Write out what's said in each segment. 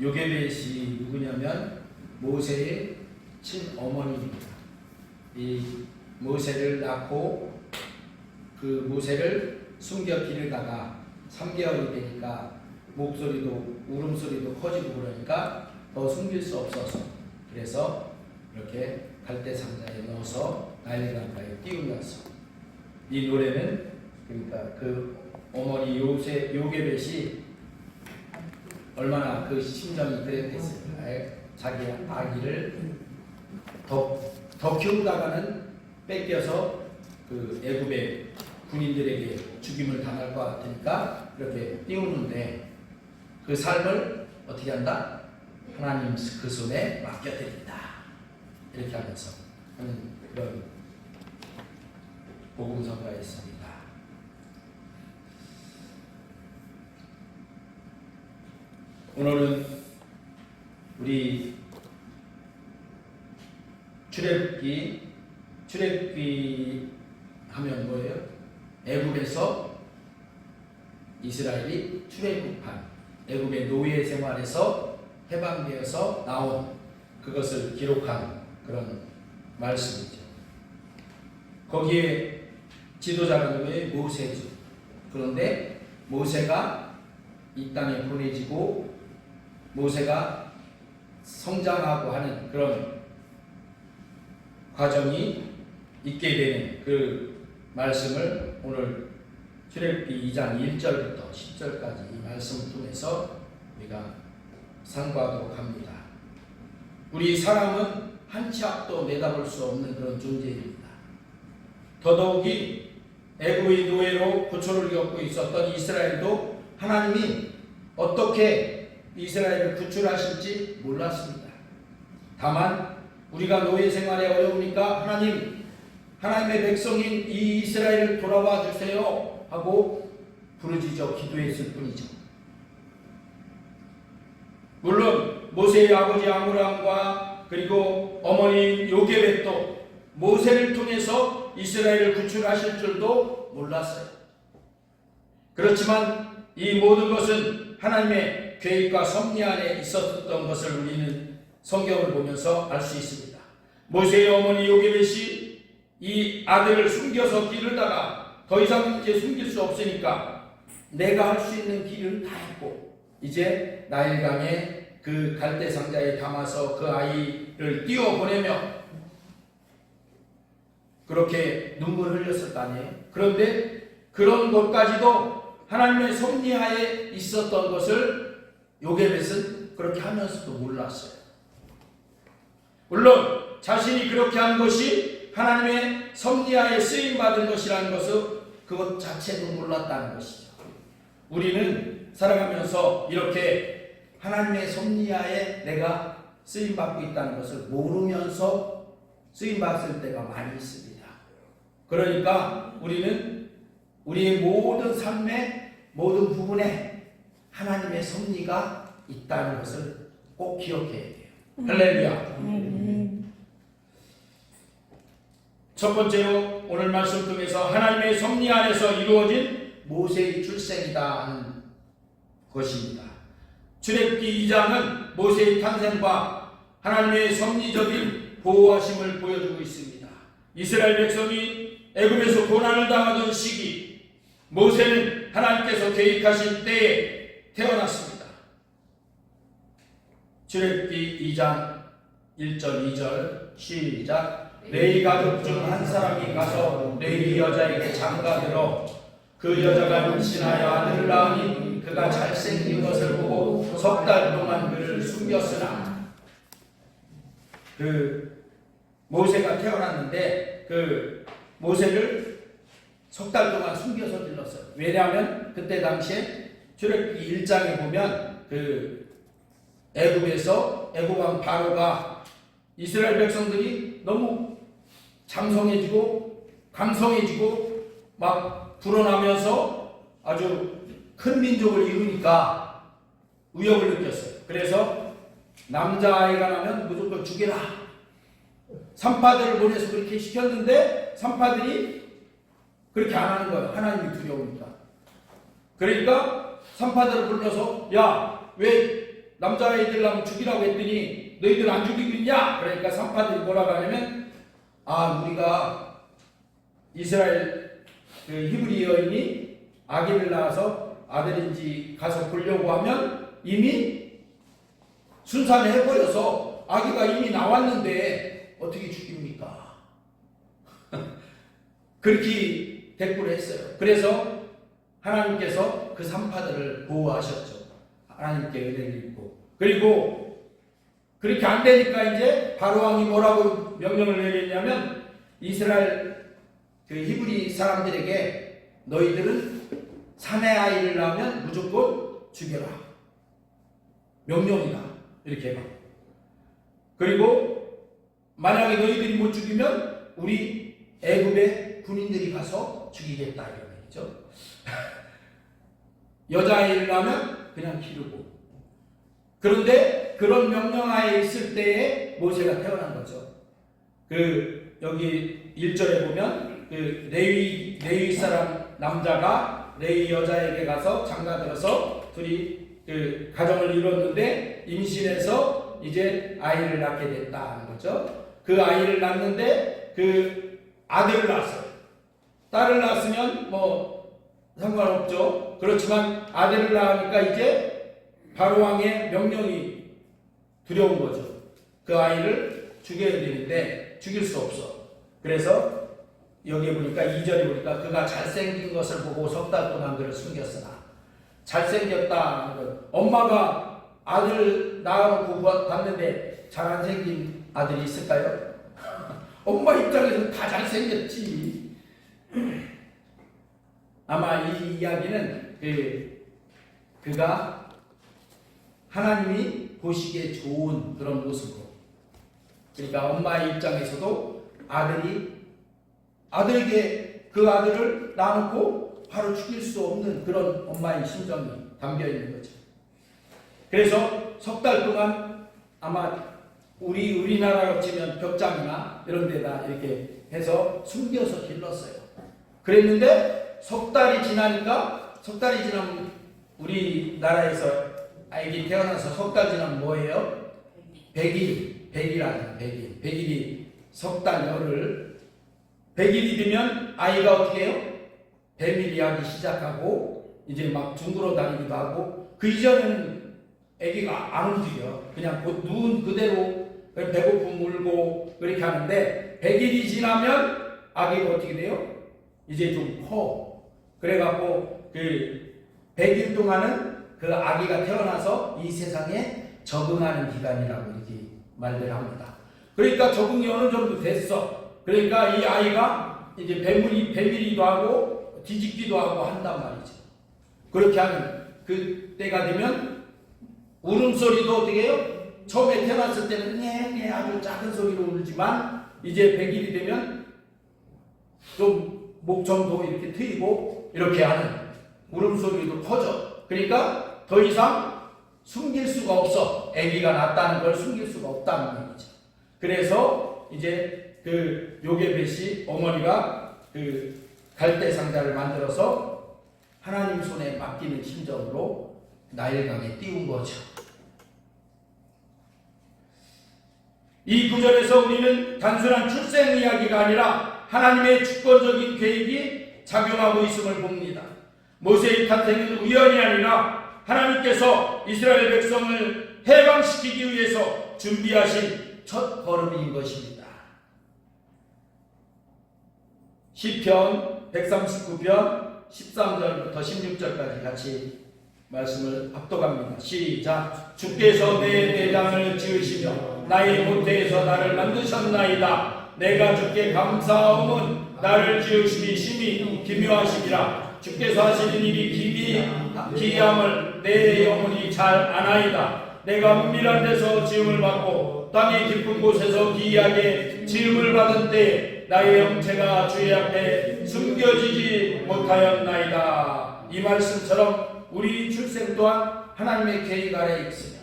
요게벳이 누구냐면 모세의 친어머니입니다. 이 모세를 낳고 그 모세를 숨겨 기르다가 3개월이 되니까 목소리도 울음소리도 커지고 그러니까 더 숨길 수 없어서 그래서 이렇게 갈대 상자에 넣어서 나일강가에 띄우면서 이 노래는 그러니까 그 어머니 요게벳이 얼마나 그 심정이 그랬겠습니까? 자기 아기를 더 키우다가는 뺏겨서 그 애굽의 군인들에게 죽임을 당할 것 같으니까 이렇게 띄우는데 그 삶을 어떻게 한다? 하나님 그 손에 맡겨드린다. 이렇게 하면서 하는 그런 복음서가 있습니다. 오늘은 우리 출애굽기 하면 뭐예요? 애굽에서 이스라엘이 출애굽한 애굽의 노예 생활에서 해방되어서 나온 그것을 기록한 그런 말씀이죠. 거기에 지도자가 누구예요? 모세죠. 그런데 모세가 이 땅에 보내지고 모세가 성장하고 하는 그런 과정이 있게 되는 그 말씀을 오늘 출애굽기 2장 1절부터 10절까지 이 말씀을 통해서 우리가 상고하도록 합니다. 우리 사람은 한 치 앞도 내다볼 수 없는 그런 존재입니다. 더더욱이 애굽의 노예로 고초를 겪고 있었던 이스라엘도 하나님이 어떻게 이스라엘을 구출하실지 몰랐습니다. 다만 우리가 노예 생활에 어려우니까 하나님의 백성인 이 이스라엘을 돌아와 주세요 하고 부르짖어 기도했을 뿐이죠. 물론 모세의 아버지 아므람과 그리고 어머니 요게벳도 모세를 통해서 이스라엘을 구출하실 줄도 몰랐어요. 그렇지만 이 모든 것은 하나님의 계획과 섭리 안에 있었던 것을 우리는 성경을 보면서 알 수 있습니다. 모세의 어머니 요게벳이 이 아들을 숨겨서 기르다가 더 이상 이제 숨길 수 없으니까 내가 할 수 있는 길은 다 했고 이제 나일강에 그 갈대 상자에 담아서 그 아이를 띄워 보내며 그렇게 눈물을 흘렸을 거 아니에요. 그런데 그런 것까지도 하나님의 섭리하에 있었던 것을 요게벳은 그렇게 하면서도 몰랐어요. 물론 자신이 그렇게 한 것이 하나님의 섭리하에 쓰임받은 것이라는 것을 그것 자체도 몰랐다는 것이죠. 우리는 살아가면서 이렇게 하나님의 섭리하에 내가 쓰임받고 있다는 것을 모르면서 쓰임받을 때가 많이 있습니다. 그러니까 우리는 우리의 모든 삶의 모든 부분에 하나님의 섭리가 있다는 것을 꼭 기억해야 돼요. 할렐루야. 첫 번째로 오늘 말씀 통해서 하나님의 섭리 안에서 이루어진 모세의 출생이다 하는 것입니다. 출애굽기 2장은 모세의 탄생과 하나님의 섭리적인 보호하심을 보여주고 있습니다. 이스라엘 백성이 애굽에서 고난을 당하던 시기 모세는 하나님께서 계획하신 때에 태어났습니다. 출애굽기 2장 1절 2절 시작. 레위 가족 중 한 사람이 가서 레위 여자에게 장가들어 그 여자가 임신하여 아들을 낳으니 그가 잘생긴 것을 보고 석 달 동안 그를 숨겼으나 그 모세가 태어났는데 그 모세를 석 달 동안 숨겨서 길렀어요. 왜냐하면 그때 당시에 출애굽기 1장에 보면 그 애굽에서 애굽 왕 바로가 이스라엘 백성들이 너무 장성해지고 강성해지고 막 불어나면서 아주 큰 민족을 이루니까 위협을 느꼈어요. 그래서 남자아이가 나면 무조건 죽여라. 산파들을 보내서 그렇게 시켰는데 산파들이 그렇게 안 하는 거예요. 하나님이 두려우니까. 그러니까 산파들을 불러서 야, 왜 남자아이들 나면 죽이라고 했더니 너희들 안 죽이고 있냐? 그러니까 산파들이 뭐라고 하냐면 우리가 이스라엘 그 히브리 여인이 아기를 낳아서 아들인지 가서 보려고 하면 이미 순산을 해버려서 아기가 이미 나왔는데 어떻게 죽입니까? 그렇게 대꾸를 했어요. 그래서 하나님께서 그 산파들을 보호하셨죠. 하나님께 은혜를 입고. 그리고 그렇게 안 되니까 이제 바로왕이 뭐라고 명령을 내렸냐면 이스라엘 그 히브리 사람들에게 너희들은 사내 아이를 낳으면 무조건 죽여라. 명령이다. 이렇게 해봐. 그리고 만약에 너희들이 못 죽이면 우리 애굽의 군인들이 가서 죽이겠다 이런 얘기죠. 여자아이를 낳으면 그냥 기르고. 그런데 그런 명령하에 있을 때에 모세가 태어난 거죠. 여기 1절에 보면 레위 사람 남자가 레위 여자에게 가서 장가들어서 둘이 가정을 이뤘는데 임신해서 이제 아이를 낳게 됐다는 거죠. 그 아이를 낳는데 아들을 낳았어요. 딸을 낳았으면 뭐 상관없죠. 그렇지만 아들을 낳으니까 이제 바로왕의 명령이 두려운 거죠. 그 아이를 죽여야 되는데 죽일 수 없어. 그래서 여기에 보니까 2절에 보니까 그가 잘생긴 것을 보고 석 달 동안 그를 숨겼으나 잘생겼다. 엄마가 아들 낳아놓고 봤는데 잘 안 생긴 아들이 있을까요? 엄마 입장에서는 다 잘생겼지. 아마 이 이야기는 그가 하나님이 보시기에 좋은 그런 모습으로, 그러니까 엄마의 입장에서도 아들에게 그 아들을 낳아놓고 바로 죽일 수 없는 그런 엄마의 심정이 담겨 있는 거죠. 그래서 석 달 동안 아마 우리나라로 치면 벽장이나 이런 데다 이렇게 해서 숨겨서 길렀어요. 그랬는데 석 달이 지나면 우리나라에서 아기 태어나서 석 달 지나면 뭐예요? 100일이 석 달 열흘. 100일이 되면 아이가 어떻게 해요? 배밀이 하기 시작하고 이제 막 둥그러 다니기도 하고, 그 이전에는 아기가 안 움직여. 그냥 곧 누운 그대로 배고픔 울고 그렇게 하는데 100일이 지나면 아기가 어떻게 돼요? 이제 좀 커. 그래갖고 100일 동안은 그 아기가 태어나서 이 세상에 적응하는 기간이라고 이렇게 말들 합니다. 그러니까 적응이 어느 정도 됐어. 그러니까 이 아이가 이제 배밀이기도 하고 뒤집기도 하고 한단 말이죠. 그렇게 하는 그 때가 되면 울음소리도 어떻게 해요? 처음에 태어났을 때는 네 아주 작은 소리로 울지만 이제 100일이 되면 좀 목청도 이렇게 트이고 이렇게 하는 울음소리도 커져. 그러니까 더 이상 숨길 수가 없어. 아기가 낳았다는 걸 숨길 수가 없다는 얘기죠. 그래서 이제 요게벳이 어머니가 갈대 상자를 만들어서 하나님 손에 맡기는 심정으로 나일강에 띄운 거죠. 이 구절에서 우리는 단순한 출생 이야기가 아니라 하나님의 주권적인 계획이 작용하고 있음을 봅니다. 모세의 탄생은 우연이 아니라 하나님께서 이스라엘 백성을 해방시키기 위해서 준비하신 첫 걸음인 것입니다. 시편 139편 13절부터 16절까지 같이 말씀을 합독합니다. 시작. 주께서 내 내장을 지으시며 나의 모태에서 나를 만드셨나이다. 내가 주께 감사함은 나를 지으심이 심히 기묘하시니라. 주께서 하시는 일이 기이함을 내 영혼이 잘 아나이다. 내가 은밀한 데서 지음을 받고 땅의 깊은 곳에서 기이하게 지음을 받은 때에 나의 형체가 주의 앞에 숨겨지지 못하였나이다. 이 말씀처럼 우리 출생 또한 하나님의 계획 아래에 있으며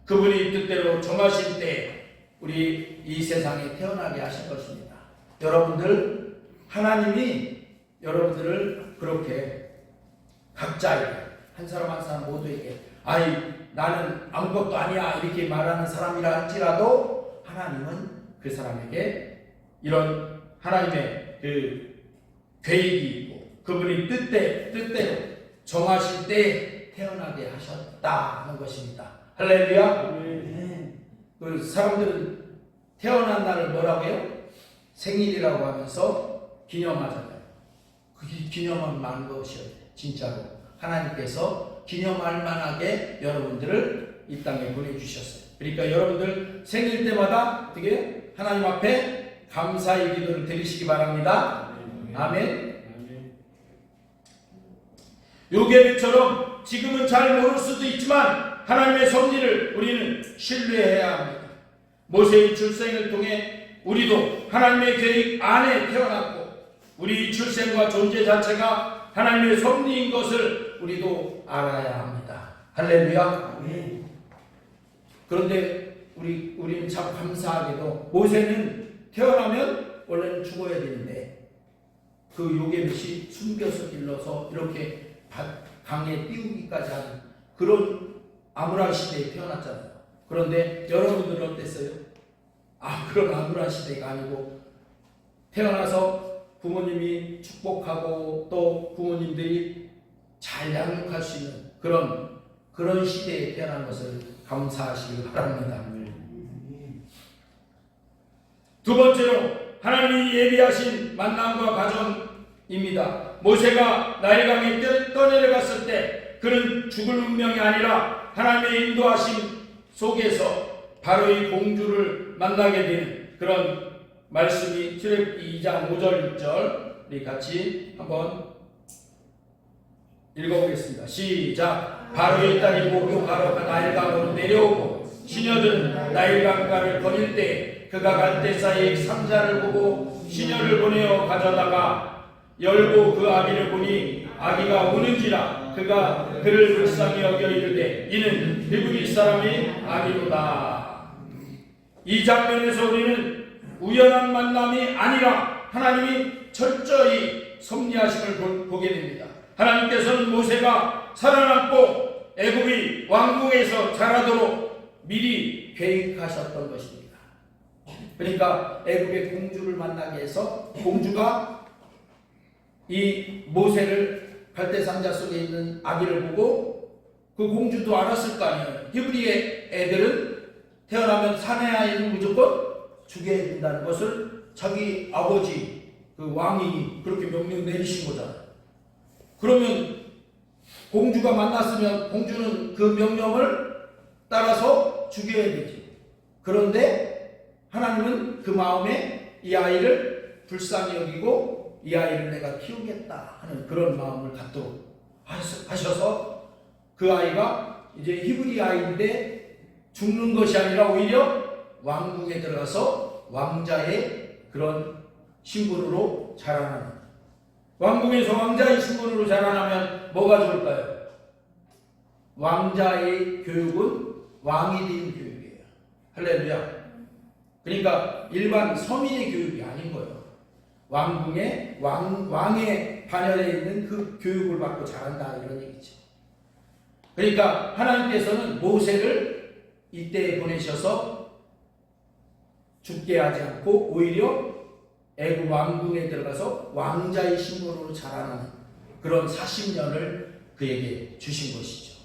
그분이 뜻대로 정하실 때 우리 이 세상에 태어나게 하실 것입니다. 하나님이 여러분들을 그렇게 각자에게 한 사람 한 사람 모두에게 아이 나는 아무것도 아니야 이렇게 말하는 사람이라 할지라도 하나님은 그 사람에게 이런 하나님의 그 계획이 있고 그분이 뜻대로 정하실 때 태어나게 하셨다는 것입니다. 할렐루야. 그 사람들은 태어난 날을 뭐라고 해요? 생일이라고 하면서 기념하잖아요. 그게 기념할 만한 것이에요. 진짜로 하나님께서 기념할 만하게 여러분들을 이 땅에 보내주셨어요. 그러니까 여러분들 생일 때마다 어떻게 하나님 앞에 감사의 기도를 드리시기 바랍니다. 아멘. 요게르처럼 지금은 잘 모를 수도 있지만 하나님의 섭리를 우리는 신뢰해야 합니다. 모세의 출생을 통해 우리도 하나님의 계획 안에 태어났고 우리 출생과 존재 자체가 하나님의 섭리인 것을 우리도 알아야 합니다. 할렐루야. 그런데 우리는 참 감사하게도 모세는 태어나면 원래는 죽어야 되는데 그 요게벳이 숨겨서 길러서 이렇게 강에 띄우기까지 하는 그런 암울한 시대에 태어났잖아요. 그런데 여러분들은 어땠어요? 그런 암울한 시대가 아니고 태어나서 부모님이 축복하고 또 부모님들이 잘 양육할 수 있는 그런 시대에 태어난 것을 감사하시기 바랍니다. 두 번째로 하나님이 예비하신 만남과 과정입니다. 모세가 나일강에 떠내려갔을 때 그는 죽을 운명이 아니라 하나님의 인도하심 속에서 바로의 공주를 만나게 되는 그런 말씀이 출애굽기 2장 5절 6절 우리 같이 한번 읽어보겠습니다. 시작. 바로의 딸이 보고 바로가 나일강으로 내려오고 시녀들은 나일강가를 거닐 때 그가 갈대사의 상자를 보고 시녀를 보내어 가져다가 열고 그 아기를 보니 아기가 우는지라 그가 그를 불쌍히 여겨 이르되 이는 히브리 사람의 아기로다. 이 장면에서 우리는 우연한 만남이 아니라 하나님이 철저히 섭리하심을 보게 됩니다. 하나님께서는 모세가 살아남고 애굽의 왕궁에서 자라도록 미리 계획하셨던 것입니다. 그러니까 애굽의 공주를 만나게 해서 공주가 이 모세를 갈대상자 속에 있는 아기를 보고 그 공주도 알았을 거 아니에요. 히브리의 애들은 태어나면 사내 아이는 무조건 죽여야 된다는 것을 자기 아버지 그 왕이 그렇게 명령 내리신 거잖아요. 그러면 공주가 만났으면 공주는 그 명령을 따라서 죽여야 되지. 그런데 하나님은 그 마음에 이 아이를 불쌍히 여기고 이 아이를 내가 키우겠다 하는 그런 마음을 갖도록 하셔서 그 아이가 이제 히브리 아이인데 죽는 것이 아니라 오히려 왕궁에 들어가서 왕자의 그런 신분으로 자라나는, 왕궁에서 왕자의 신분으로 자라나면 뭐가 좋을까요? 왕자의 교육은 왕이 된 교육이에요. 할렐루야. 그러니까 일반 서민의 교육이 아닌 거예요. 왕궁에 왕의 반열에 있는 그 교육을 받고 자란다 이런 얘기죠. 그러니까 하나님께서는 모세를 이때에 보내셔서 죽게 하지 않고 오히려 애굽 왕궁에 들어가서 왕자의 신분으로 자라나는 그런 40년을 그에게 주신 것이죠.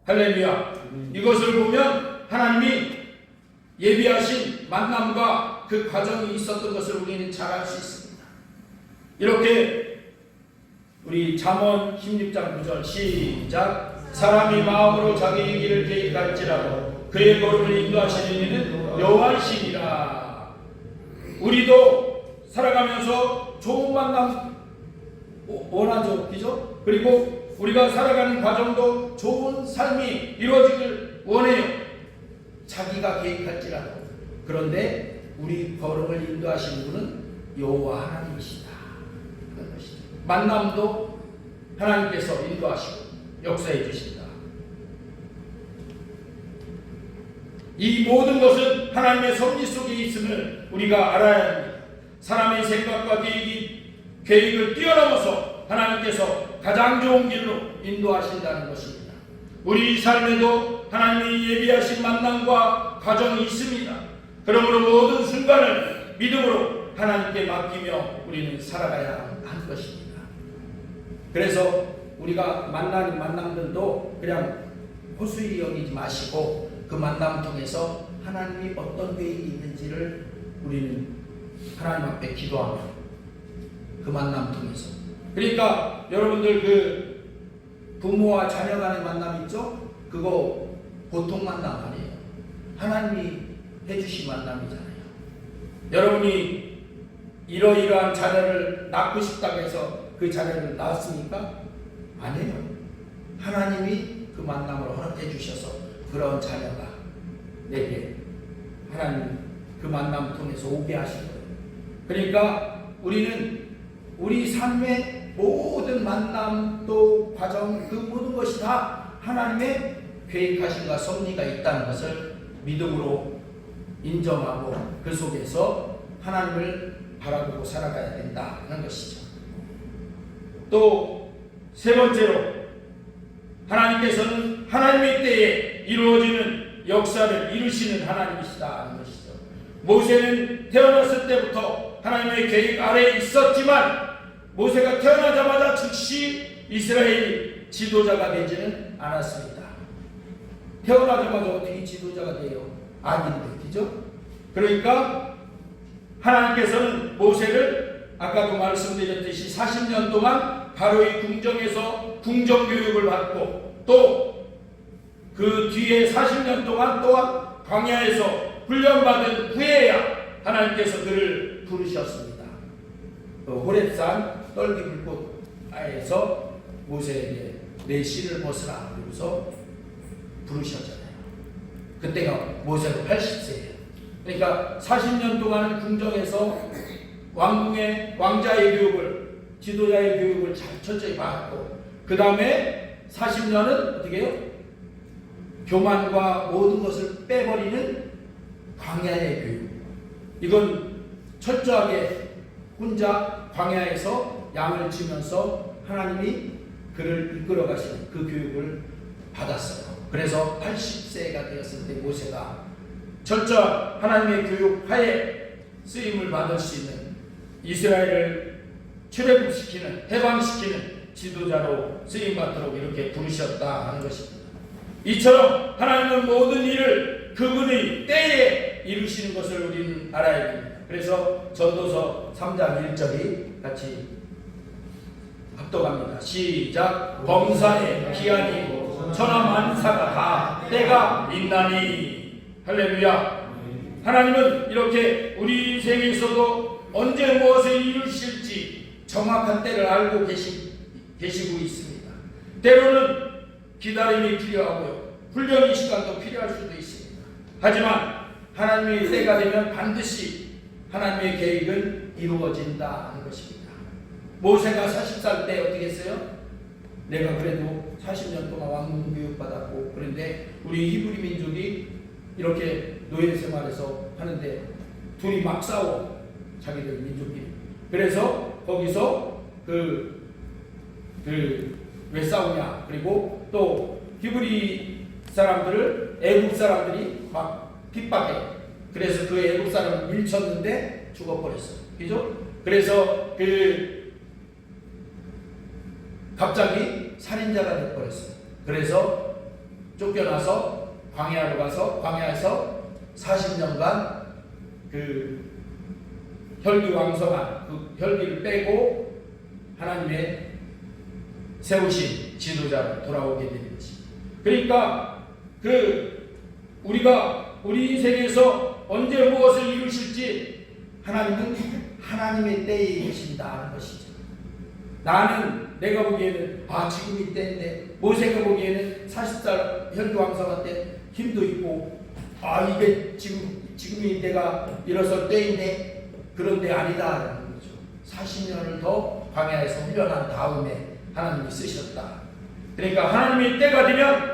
할렐루야. 이것을 보면 하나님이 예비하신 만남과 그 과정이 있었던 것을 우리는 잘 알 수 있습니다. 이렇게 우리 잠언 16장 9절 시작. 사람이 마음으로 자기의 길을 계획할지라도 그의 걸음을 인도하시는 이는 여호와이시니라. 우리도 살아가면서 좋은 만남 원하죠, 그죠? 그리고 우리가 살아가는 과정도 좋은 삶이 이루어지길 원해요. 자기가 계획할지라도. 그런데 우리 걸음을 인도하시는 분은 여호와 하나님이시다 하는 것이죠. 만남도 하나님께서 인도하시고 역사해 주신다. 이 모든 것은 하나님의 섭리 속에 있음을 우리가 알아야 합니다. 사람의 생각과 계획을 뛰어넘어서 하나님께서 가장 좋은 길로 인도하신다는 것입니다. 우리 삶에도 하나님이 예비하신 만남과 과정이 있습니다. 그러므로 모든 순간을 믿음으로 하나님께 맡기며 우리는 살아가야 할 것입니다. 그래서 우리가 만나는 만남들도 그냥 호수이 여기지 마시고 그 만남 통해서 하나님이 어떤 계획이 있는지를 우리는 하나님 앞에 기도하며 그 만남 통해서, 그러니까 여러분들 그 부모와 자녀 간의 만남 있죠? 그거 보통 만남 아니에요. 하나님이 해주신 만남이잖아요. 여러분이 이러이러한 자녀를 낳고 싶다고 해서 그 자녀를 낳았습니까? 아니에요. 하나님이 그 만남을 허락해 주셔서 그런 자녀가 내게 하나님 그 만남 통해서 오게 하신 거예요. 그러니까 우리는 우리 삶의 모든 만남 또 과정 그 모든 것이 다 하나님의 계획하심과 섭리가 있다는 것을 믿음으로 인정하고 그 속에서 하나님을 바라보고 살아가야 된다는 것이죠. 또 세 번째로 하나님께서는 하나님의 때에 이루어지는 역사를 이루시는 하나님이시다 하는 것이죠. 모세는 태어났을 때부터 하나님의 계획 아래에 있었지만 모세가 태어나자마자 즉시 이스라엘 지도자가 되지는 않았습니다. 태어나자마자 어떻게 지도자가 돼요? 아닌데, 그죠? 그러니까 하나님께서는 모세를 아까도 말씀드렸듯이 40년 동안 바로의 궁정에서 궁정교육을 받고 또 그 뒤에 40년 동안 또한 광야에서 훈련받은 후에야 하나님께서 그를 부르셨습니다. 호렙산 떨기 불꽃에서 모세에게 내 신을 벗으라 그러고서 부르셨잖아요. 그때가 모세가 80세예요. 그러니까 40년 동안 궁정에서 왕궁의 왕자의 교육을, 지도자의 교육을 잘 철저히 받고 그 다음에 40년은 어떻게 해요? 교만과 모든 것을 빼버리는 광야의 교육. 이건 철저하게 혼자 광야에서 양을 치면서 하나님이 그를 이끌어 가시는 그 교육을 받았어요. 그래서 80세가 되었을 때 모세가 철저한 하나님의 교육 하에 쓰임을 받을 수 있는 이스라엘을 출애굽시키는, 해방시키는 지도자로 쓰임받도록 이렇게 부르셨다 하는 것입니다. 이처럼 하나님은 모든 일을 그분의 때에 이루시는 것을 우리는 알아야 됩니다. 그래서 전도서 3장 1절이 같이 합독합니다. 시작. 범사에 기한이 천하만사가 다 때가 있나니. 할렐루야. 하나님은 이렇게 우리 인생에서도 언제 무엇을 이루실지 정확한 때를 알고 계시고 있습니다. 때로는 기다림이 필요하고요, 훈련의 시간도 필요할 수도 있습니다. 하지만 하나님의 때가 되면 반드시 하나님의 계획은 이루어진다 하는 것입니다. 모세가 40살 때 어떻게 했어요? 내가 그래도 40년 동안 왕궁 교육 받았고, 그런데 우리 히브리 민족이 이렇게 노예 생활에서 하는데 둘이 막 싸워, 자기들 민족끼리. 그래서 거기서 왜 싸우냐? 그리고 또 히브리 사람들을 애국 사람들이 막 핍박해. 그래서 그 애국 사람을 밀쳤는데 죽어버렸어요. 그죠? 그래서 갑자기 살인자가 되어버렸어요. 그래서 쫓겨나서 광야로 가서 광야에서 40년간 그 혈기왕성한 그 혈기를 빼고 하나님의 세우신 지도자로 돌아오게 되는 것입니다. 그러니까 우리가 우리 인생에서 언제 무엇을 이루실지 하나님은 하나님의 때에 이루신다 하는 것이죠. 나는 내가 보기에는 지금이 때인데, 모세가 보기에는 40살 혈기왕성한 때 힘도 있고 이게 지금이 내가 일어설 때인데, 그런데 아니다 라는 거죠. 40년을 더 광야에서 훈련한 다음에 하나님이 쓰셨다. 그러니까 하나님의 때가 되면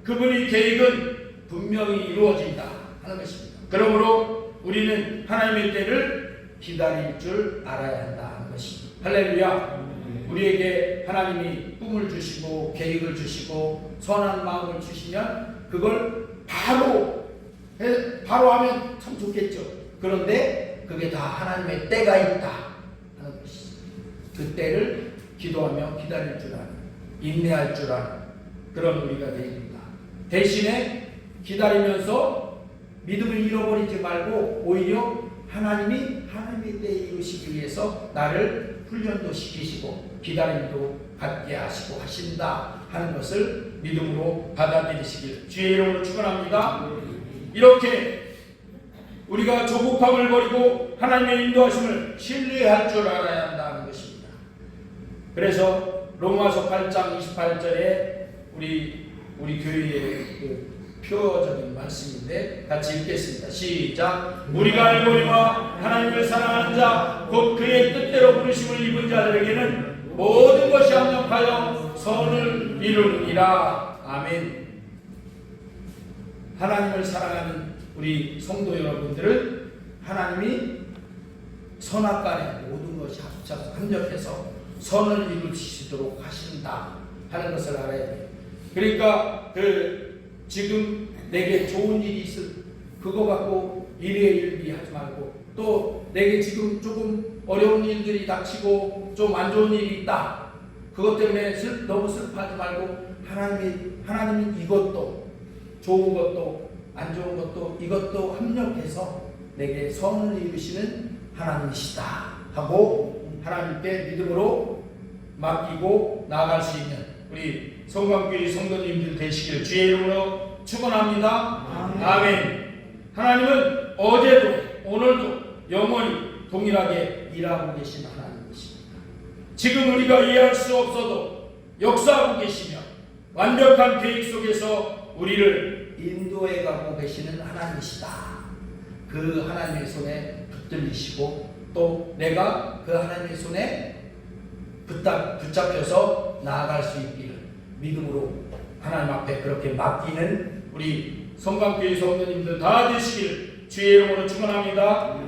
그분의 계획은 분명히 이루어진다 하는 것입니다. 그러므로 우리는 하나님의 때를 기다릴 줄 알아야 한다 하는 것입니다. 할렐루야. 우리에게 하나님이 꿈을 주시고 계획을 주시고 선한 마음을 주시면 그걸 바로 하면 참 좋겠죠. 그런데 그게 다 하나님의 때가 있다 하는 것이, 그 때를 기도하며 기다릴 줄 아는, 인내할 줄 아는 그런 우리가 됩니다. 대신에 기다리면서 믿음을 잃어버리지 말고 오히려 하나님의 때에 이루시기 위해서 나를 훈련도 시키시고 기다림도 갖게 하시고 하신다 하는 것을 믿음으로 받아들이시길 주의 이름으로 축원합니다. 이렇게 우리가 조급함을 버리고 하나님의 인도하심을 신뢰할 줄 알아야 한다는 것입니다. 그래서 로마서 8장 28절에 우리 교회의 그 표어적인 말씀인데 같이 읽겠습니다. 시작. 우리가 알거니와 하나님을 사랑하는 자 곧 그의 뜻대로 부르심을 입은 자들에게는 모든 것이 합력하여 선을 이루느니라. 아멘. 하나님을 사랑하는 우리 성도 여러분들을 하나님이 선악간에 모든 것이 합쳐서 합력해서 선을 이루시도록 하신다 하는 것을 알아야 돼요. 그러니까 지금 내게 좋은 일이 있을 그거 갖고 일희일비 하지 말고, 또 내게 지금 조금 어려운 일들이 닥치고 좀 안 좋은 일이 있다, 그것 때문에 너무 슬퍼하지 말고 하나님은 이것도 좋은 것도 안 좋은 것도 이것도 합력해서 내게 선을 이루시는 하나님이시다 하고 하나님께 믿음으로 맡기고 나아갈 수 있는 우리 성광교회 성도님들 되시기를 주의 이름으로 축원합니다. 아멘. 하나님은 어제도 오늘도 영원히 동일하게 일하고 계신 하나님이십니다. 지금 우리가 이해할 수 없어도 역사하고 계시며 완벽한 계획 속에서 우리를 인도해 가고 계시는 하나님이시다. 그 하나님의 손에 붙들리시고 또 내가 그 하나님의 손에 붙잡혀서 나아갈 수 있기를 믿음으로 하나님 앞에 그렇게 맡기는 우리 성광교회 성도님들 다 되시길 주의 이름으로 축원합니다.